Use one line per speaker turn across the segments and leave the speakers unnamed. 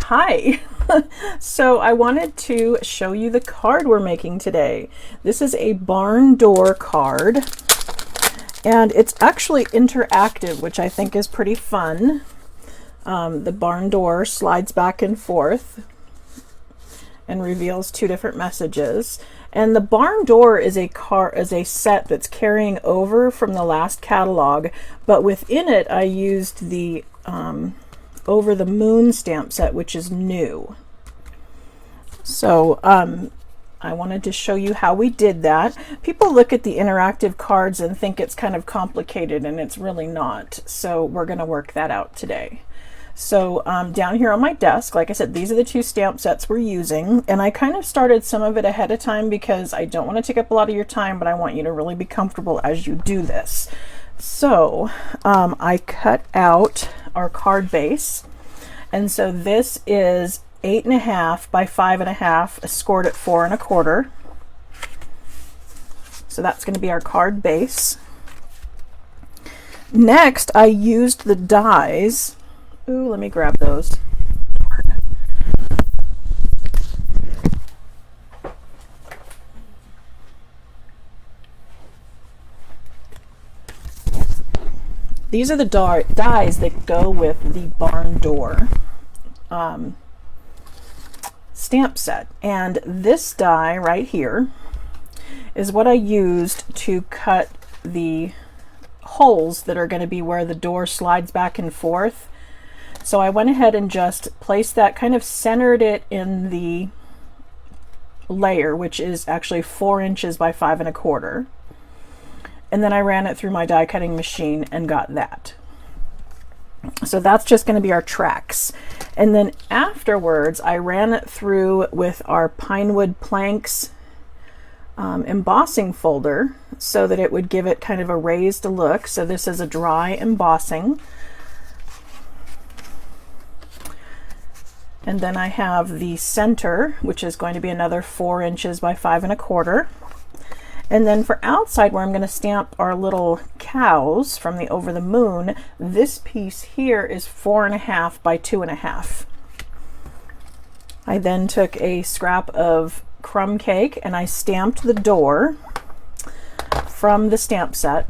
Hi. So I wanted to show you the card we're making today. This is a barn door card, and it's actually interactive, which I think is pretty fun. The barn door slides back and forth and reveals two different messages. And the barn door is a set that's carrying over from the last catalog, but within it I used the Over the Moon stamp set, which is new. So I wanted to show you how we did that. People look at the interactive cards and think it's kind of complicated, and it's really not. So we're going to work that out today. So down here on my desk, like I said, these are the two stamp sets we're using, and I kind of started some of it ahead of time because I don't want to take up a lot of your time, but I want you to really be comfortable as you do this. So I cut out our card base, and so this is 8.5 by 5.5, scored at 4 1/4. So that's going to be our card base. Next, I used the dies. Ooh, let me grab those. These are the dies that go with the barn door stamp set, and this die right here is what I used to cut the holes that are going to be where the door slides back and forth. So I went ahead and just placed that, kind of centered it in the layer, which is actually 4 inches by 5 1/4. And then I ran it through my die cutting machine and got that. So that's just going to be our tracks. And then afterwards, I ran it through with our Pinewood Planks embossing folder so that it would give it kind of a raised look. So this is a dry embossing. And then I have the center, which is going to be another 4 inches by 5 1/4. And then for outside, where I'm going to stamp our little cows from the Over the Moon, this piece here is 4.5 by 2.5. I then took a scrap of crumb cake and I stamped the door from the stamp set.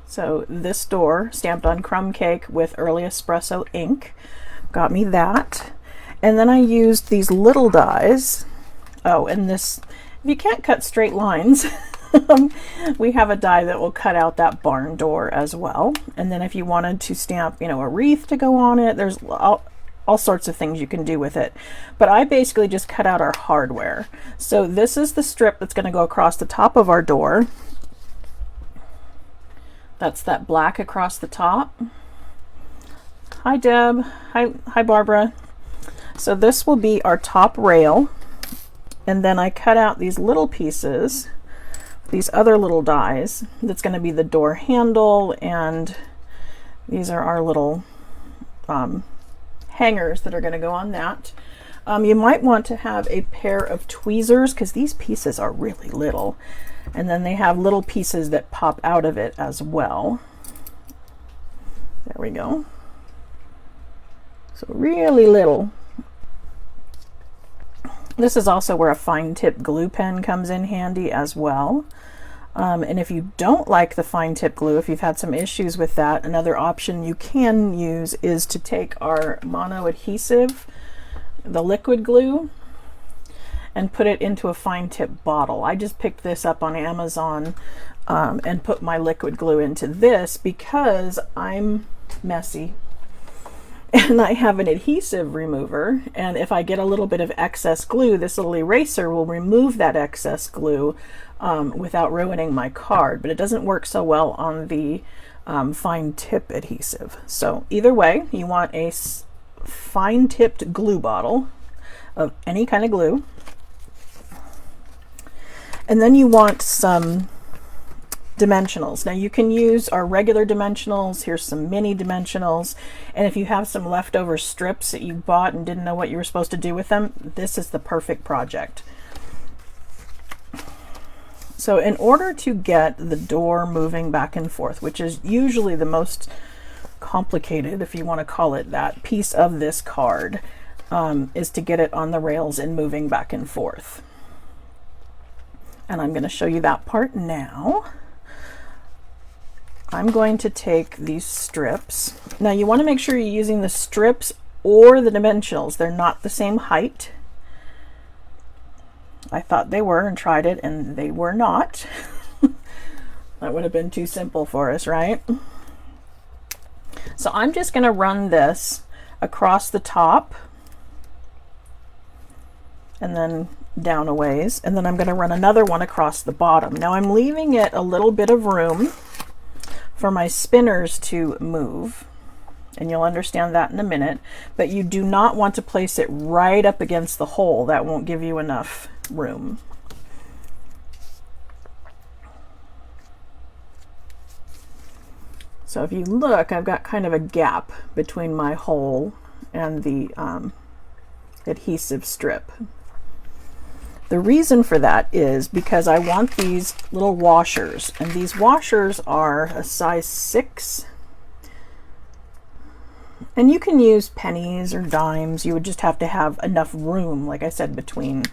So this door stamped on crumb cake with early espresso ink got me that. And then I used these little dies. Oh, and this, if you can't cut straight lines, we have a die that will cut out that barn door as well. And then if you wanted to stamp, a wreath to go on it, there's all sorts of things you can do with it. But I basically just cut out our hardware. So this is the strip that's going to go across the top of our door. That's that black across the top. Hi Deb. Hi Barbara. So this will be our top rail. And then I cut out these little pieces, these other little dies. That's going to be the door handle, and these are our little hangers that are going to go on that. You might want to have a pair of tweezers because these pieces are really little. And then they have little pieces that pop out of it as well. There we go. So really little. This is also where a fine tip glue pen comes in handy as well. And if you don't like the fine tip glue, if you've had some issues with that, another option you can use is to take our mono adhesive, the liquid glue, and put it into a fine tip bottle. I just picked this up on Amazon and put my liquid glue into this because I'm messy. And I have an adhesive remover, and if I get a little bit of excess glue, this little eraser will remove that excess glue without ruining my card, but it doesn't work so well on the fine tip adhesive. So either way, you want a fine tipped glue bottle of any kind of glue, and then you want some dimensionals. Now you can use our regular dimensionals. Here's some mini dimensionals, and if you have some leftover strips that you bought and didn't know what you were supposed to do with them, this is the perfect project. So in order to get the door moving back and forth, which is usually the most complicated, if you want to call it that, piece of this card is to get it on the rails and moving back and forth. And I'm going to show you that part now. I'm going to take these strips. Now you want to make sure you're using the strips or the dimensionals. They're not the same height. I thought they were and tried it, and they were not. That would have been too simple for us, right? So I'm just going to run this across the top and then down a ways, and then I'm going to run another one across the bottom. Now I'm leaving it a little bit of room for my spinners to move, and you'll understand that in a minute, but you do not want to place it right up against the hole. That won't give you enough room. So if you look, I've got kind of a gap between my hole and the adhesive strip. The reason for that is because I want these little washers, and these washers are a size 6. And you can use pennies or dimes. You would just have to have enough room, like I said, between.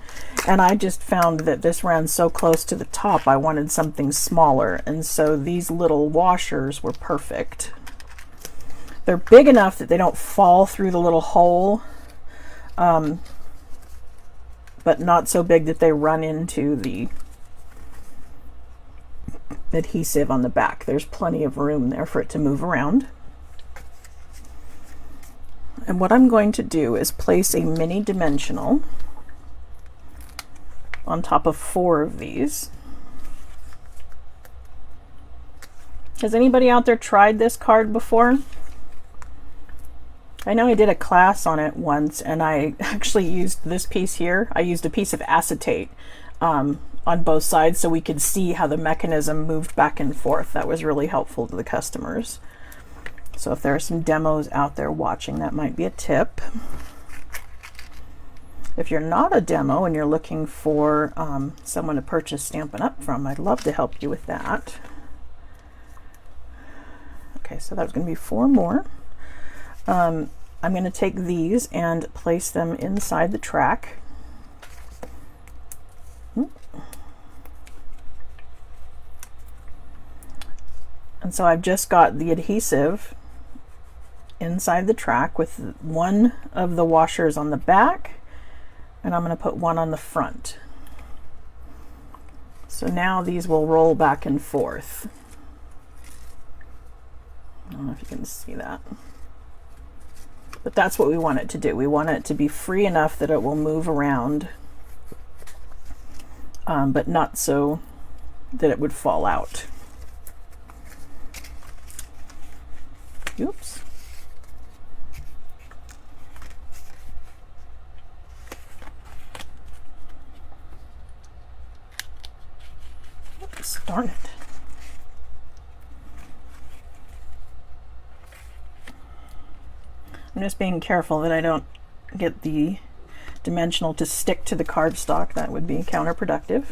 And I just found that this ran so close to the top, I wanted something smaller. And so these little washers were perfect. They're big enough that they don't fall through the little hole, but not so big that they run into the adhesive on the back. There's plenty of room there for it to move around. And what I'm going to do is place a mini dimensional on top of 4 of these. Has anybody out there tried this card before? I know I did a class on it once, and I actually used this piece here. I used a piece of acetate on both sides so we could see how the mechanism moved back and forth. That was really helpful to the customers. So if there are some demos out there watching, that might be a tip. If you're not a demo and you're looking for someone to purchase Stampin' Up! From, I'd love to help you with that. Okay, so that's going to be 4 more. I'm going to take these and place them inside the track. And so I've just got the adhesive inside the track with one of the washers on the back, and I'm going to put one on the front. So now these will roll back and forth. I don't know if you can see that. But that's what we want it to do. We want it to be free enough that it will move around, but not so that it would fall out. Oops. Oops, darn it. I'm just being careful that I don't get the dimensional to stick to the cardstock. That would be counterproductive.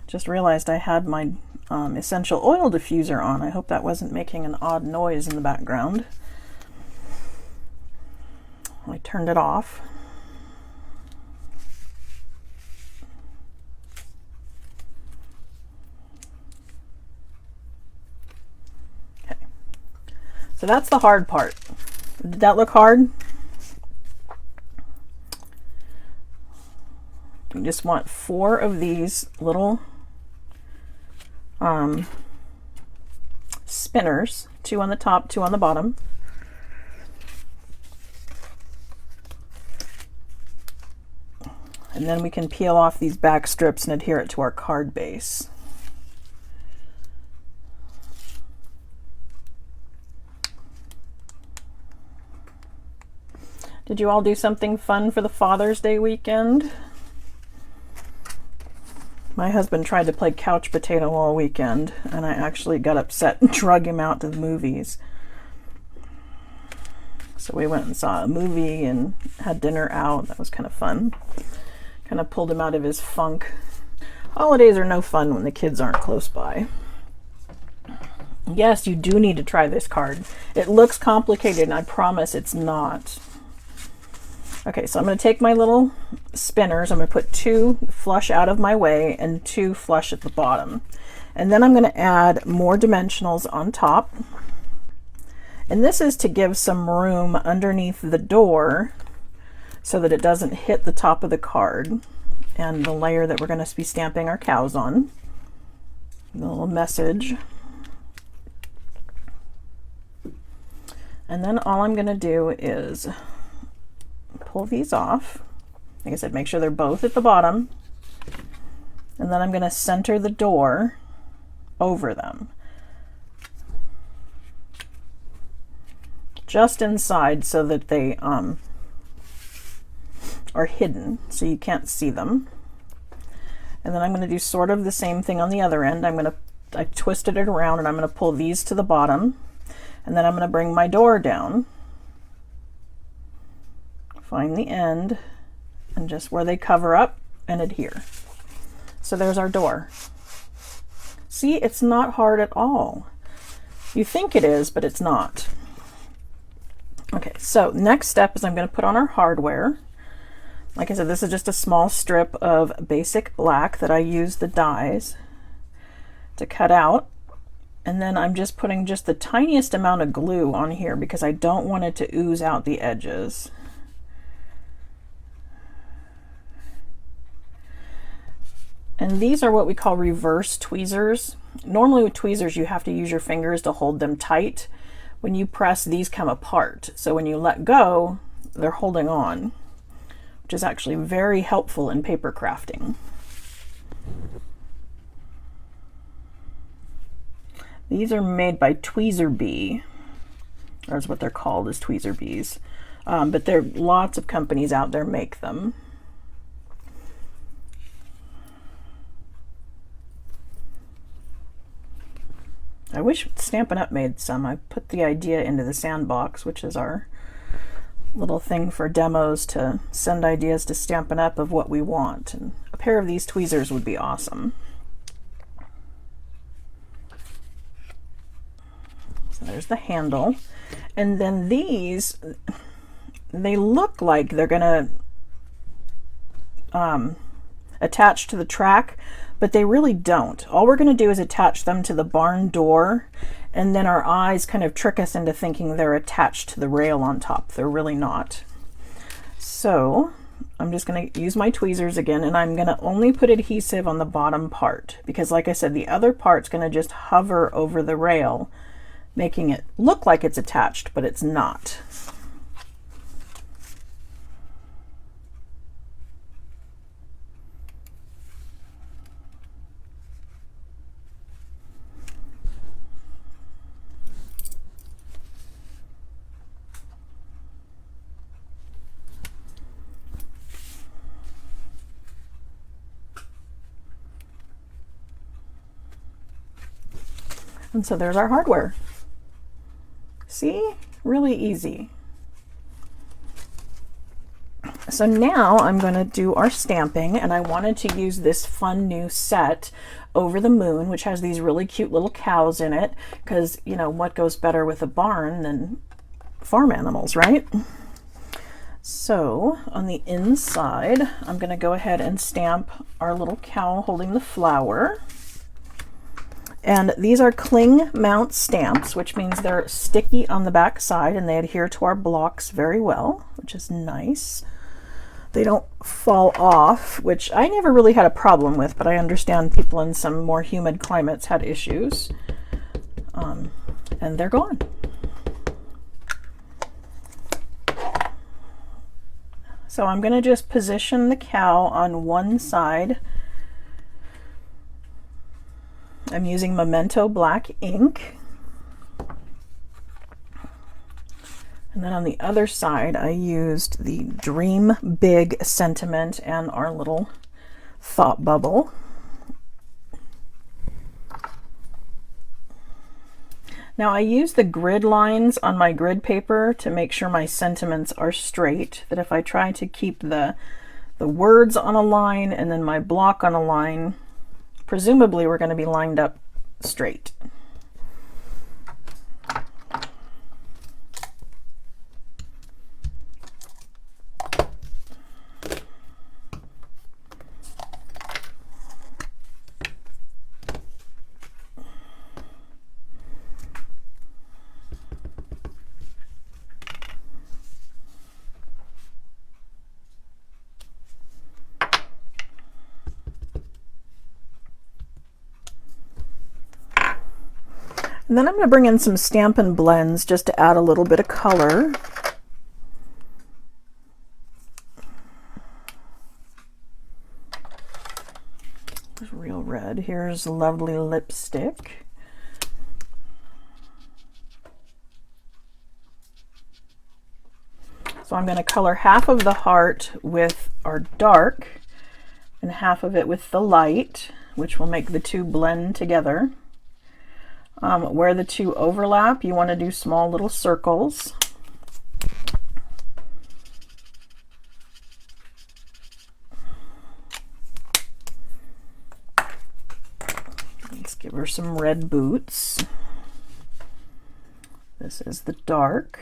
Just realized I had my essential oil diffuser on. I hope that wasn't making an odd noise in the background. I turned it off. Okay, so that's the hard part. Did that look hard? You just want 4 of these little spinners, 2 on the top, 2 on the bottom. And then we can peel off these back strips and adhere it to our card base. Did you all do something fun for the Father's Day weekend? My husband tried to play couch potato all weekend, and I actually got upset and drug him out to the movies. So we went and saw a movie and had dinner out. That was kind of fun. Kind of pulled him out of his funk. Holidays are no fun when the kids aren't close by. Yes, you do need to try this card. It looks complicated, and I promise it's not. Okay, so I'm going to take my little spinners. I'm going to put 2 flush out of my way and 2 flush at the bottom. And then I'm going to add more dimensionals on top. And this is to give some room underneath the door so that it doesn't hit the top of the card and the layer that we're going to be stamping our cows on. A little message. And then all I'm going to do is pull these off. Like I said, make sure they're both at the bottom. And then I'm going to center the door over them. Just inside so that they are hidden so you can't see them. And then I'm going to do sort of the same thing on the other end. I twisted it around and I'm going to pull these to the bottom. And then I'm going to bring my door down. Find the end and just where they cover up and adhere. So there's our door. See, it's not hard at all. You think it is, but it's not. Okay, so next step is I'm going to put on our hardware. Like I said, this is just a small strip of basic black that I use the dies to cut out. And then I'm just putting just the tiniest amount of glue on here because I don't want it to ooze out the edges. And these are what we call reverse tweezers. Normally with tweezers, you have to use your fingers to hold them tight. When you press, these come apart. So when you let go, they're holding on, which is actually very helpful in paper crafting. These are made by Tweezer Bee, or is what they're called, is Tweezer Bees. But there are lots of companies out there make them. I wish Stampin' Up! Made some. I put the idea into the sandbox, which is our little thing for demos to send ideas to Stampin' Up! Of what we want. And a pair of these tweezers would be awesome. So there's the handle. And then these, they look like they're going to attach to the track, but they really don't. All we're going to do is attach them to the barn door, and then our eyes kind of trick us into thinking they're attached to the rail on top. They're really not. So I'm just going to use my tweezers again, and I'm going to only put adhesive on the bottom part because, like I said, the other part's going to just hover over the rail, making it look like it's attached, but it's not. And so there's our hardware. See? Really easy. So now I'm going to do our stamping, and I wanted to use this fun new set, Over the Moon, which has these really cute little cows in it, because, you know, what goes better with a barn than farm animals, right? So on the inside, I'm going to go ahead and stamp our little cow holding the flower. And these are cling mount stamps, which means they're sticky on the back side and they adhere to our blocks very well, which is nice. They don't fall off, which I never really had a problem with, but I understand people in some more humid climates had issues. And they're gone. So I'm going to just position the cow on one side. I'm using Memento black ink. And then on the other side, I used the Dream Big sentiment and our little thought bubble. Now I use the grid lines on my grid paper to make sure my sentiments are straight, that if I try to keep the words on a line and then my block on a line, presumably we're going to be lined up straight. And then I'm going to bring in some Stampin' blends just to add a little bit of color. There's real red. Here's lovely lipstick. So I'm going to color half of the heart with our dark and half of it with the light, which will make the two blend together. Where the two overlap, you want to do small little circles. Let's give her some red boots. This is the dark.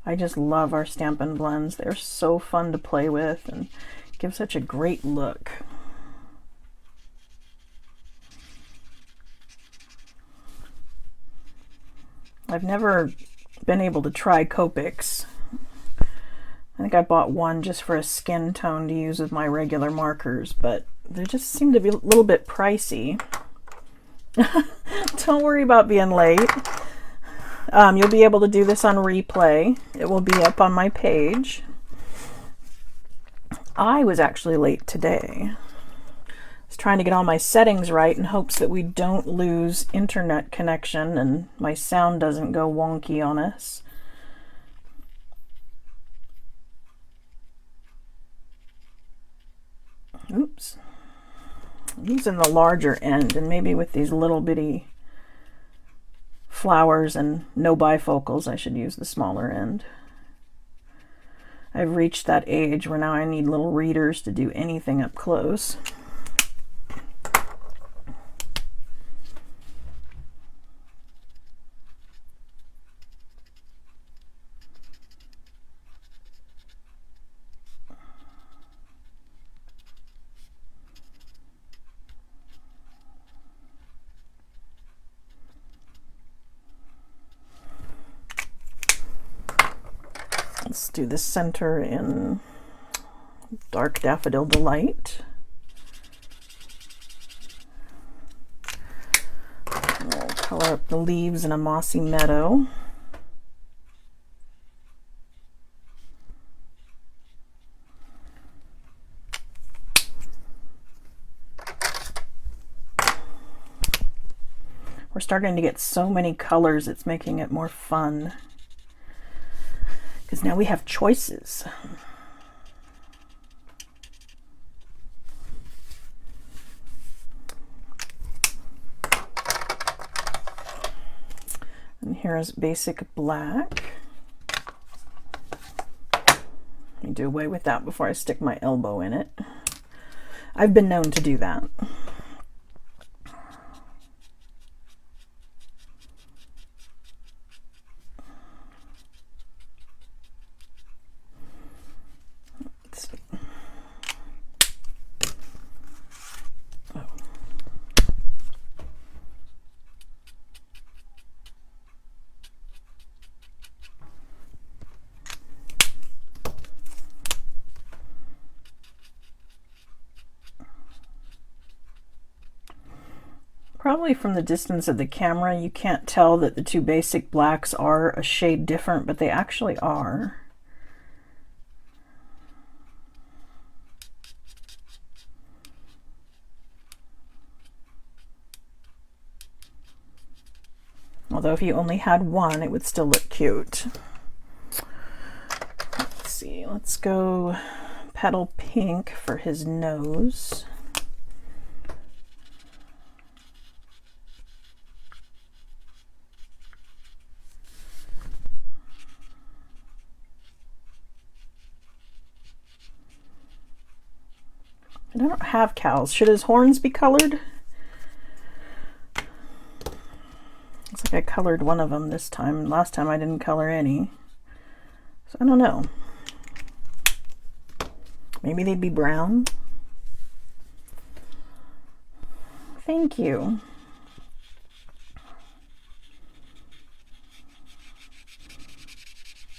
I just love our Stampin' blends. They're so fun to play with and give such a great look. I've never been able to try Copics. I think I bought one just for a skin tone to use with my regular markers, but they just seem to be a little bit pricey. Don't worry about being late. You'll be able to do this on replay. It will be up on my page. I was actually late today. I was trying to get all my settings right in hopes that we don't lose internet connection and my sound doesn't go wonky on us. Oops. I'm using the larger end, and maybe with these little bitty flowers and no bifocals, I should use the smaller end. I've reached that age where now I need little readers to do anything up close. Let's do the center in Dark Daffodil Delight. We'll color up the leaves in a mossy meadow. We're starting to get so many colors, it's making it more fun. Because now we have choices. And here's basic black. Let me do away with that before I stick my elbow in it. I've been known to do that. Probably from the distance of the camera, you can't tell that the two basic blacks are a shade different, but they actually are. Although if you only had one, it would still look cute. Let's see, let's go petal pink for his nose. I don't have cows. Should his horns be colored? Looks like I colored one of them this time. Last time I didn't color any. So I don't know. Maybe they'd be brown. Thank you.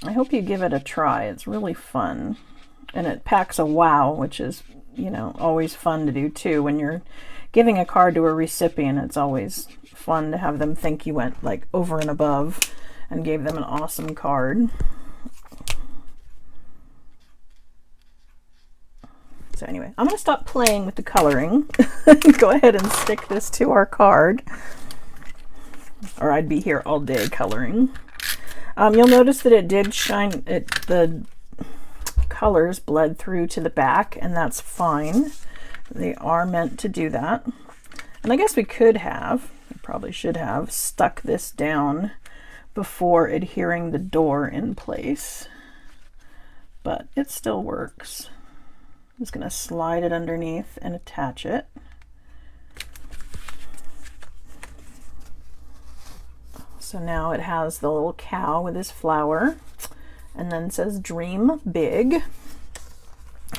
I hope you give it a try. It's really fun. And it packs a wow, which is, you know, always fun to do too. When you're giving a card to a recipient, it's always fun to have them think you went like over and above and gave them an awesome card. So anyway, I'm going to stop playing with the coloring. Go ahead and stick this to our card, or I'd be here all day coloring. You'll notice that it did shine, the colors bled through to the back, and that's fine. They are meant to do that. And I guess we could have, we probably should have, stuck this down before adhering the door in place, but it still works. I'm just going to slide it underneath and attach it. So now it has the little cow with his flower, and then says dream big.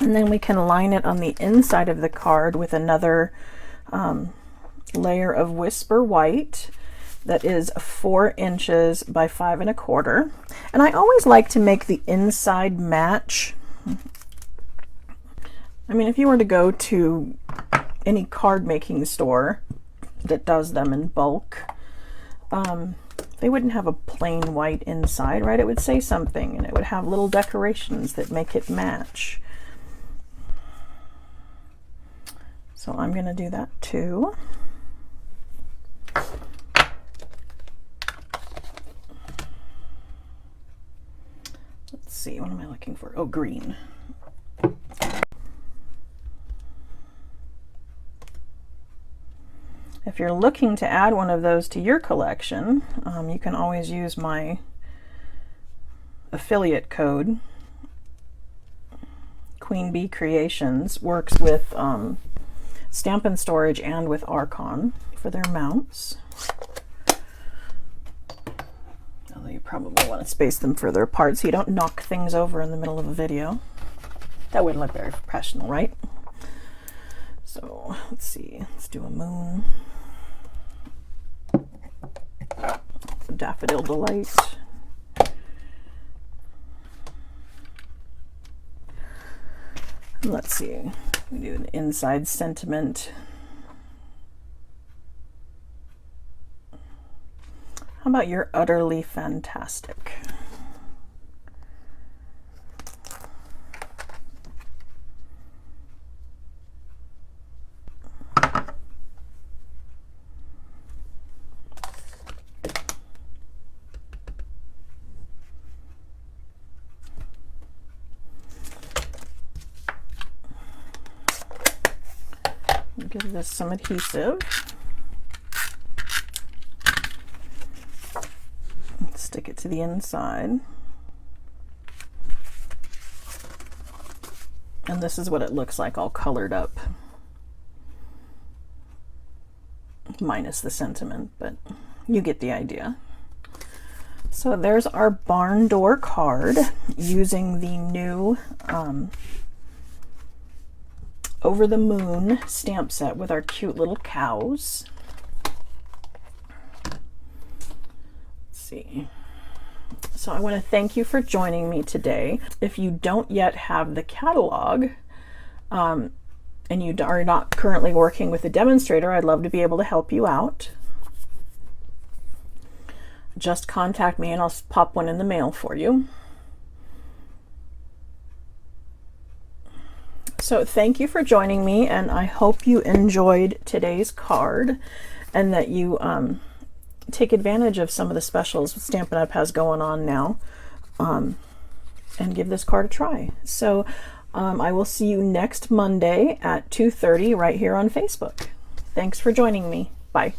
And then we can line it on the inside of the card with another layer of Whisper White that is 4 inches by 5 1/4. And I always like to make the inside match. I mean, if you were to go to any card making store that does them in bulk, they wouldn't have a plain white inside, right? It would say something, and it would have little decorations that make it match. So I'm going to do that too. Let's see, what am I looking for? Oh, green. If you're looking to add one of those to your collection, you can always use my affiliate code. Queen Bee Creations works with Stampin' Storage and with Archon for their mounts. Although you probably want to space them further apart so you don't knock things over in the middle of a video. That wouldn't look very professional, right? So let's see, let's do a moon. Daffodil Delight. Let's see, we do an inside sentiment. How about you're utterly fantastic? Give this some adhesive. Stick it to the inside. And this is what it looks like all colored up. Minus the sentiment, but you get the idea. So there's our barn door card using the new Over the Moon stamp set with our cute little cows. Let's see. So I want to thank you for joining me today. If you don't yet have the catalog, and you are not currently working with a demonstrator, I'd love to be able to help you out. Just contact me and I'll pop one in the mail for you. So thank you for joining me, and I hope you enjoyed today's card and that you take advantage of some of the specials Stampin' Up! Has going on now, and give this card a try. So I will see you next Monday at 2:30 right here on Facebook. Thanks for joining me. Bye.